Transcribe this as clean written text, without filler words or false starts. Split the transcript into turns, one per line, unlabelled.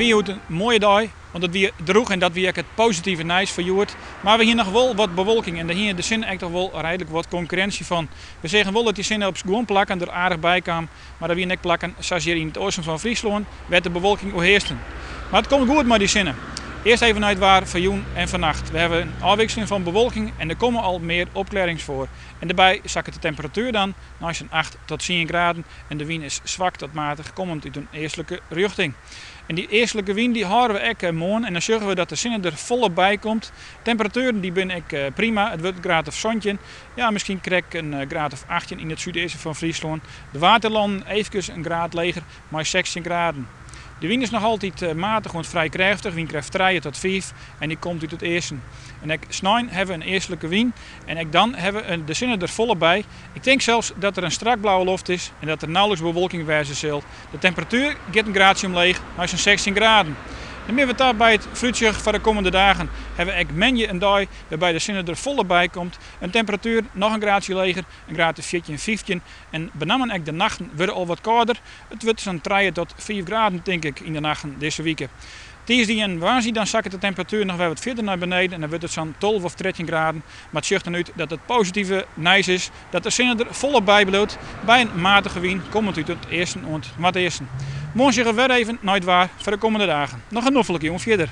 wie een mooie dag, want het weer droeg en dat weer het positieve nieuws voor Joert. Maar we hier nog wel wat bewolking en hier de zin echt toch wel redelijk wat concurrentie van. We zeggen wel dat die zinnen op gewoon plakken er aardig bij kwam, maar dat weer net plakken, zoals hier in het oosten van Friesland, werd de bewolking overheersten. Maar het komt goed met die zinnen. Eerst even naar het waar van joen en vannacht. We hebben een afwisseling van bewolking en er komen al meer opklarings voor. En daarbij zakken de temperatuur dan naar zo'n 8 tot 10 graden en de wind is zwak tot matig, komend uit een eestelijke richting. En die eestelijke wind die houden we ook morgen en dan zorgen we dat de zinnen er volop bij komt. Temperaturen die ben ik prima, het wordt een graad of zoontje. Ja, misschien krijg ik een graad of 18 in het zuidoosten van Friesland. De waterlanden even een graad leger, maar 16 graden. De wind is nog altijd matig, want vrij krachtig. Wind krijgt 3 tot 5 en die komt uit het eersten. En ik snijn hebben we een eerstelijke wind en ik dan hebben we de zinnen er volop bij. Ik denk zelfs dat er een strak blauwe lucht is en dat er nauwelijks bewolking wezen zal. De temperatuur gaat een graadje omleeg naar zo'n 16 graden. En meer we daarbij het vooruitzicht voor de komende dagen hebben we menje een dag waarbij de zinnen er volop bij komt. Een temperatuur nog een graadje leger, een graad of 14, 15. En benamelijk de nachten worden al wat kouder. Het wordt zo'n 3 tot 5 graden denk ik in de nachten deze weken. Dinsdag en woensdag dan zakt de temperatuur nog wel wat verder naar beneden en dan wordt het zo'n 12 of 13 graden. Maar het ziet eruit dat het positieve nieuws is dat de zinnen er volop bij bloot. Bij een matige wind komt het uit het eerste en het eerste. Morgen zeggen we weer even naar het waar voor de komende dagen. Nog een noffelijk jongen verder.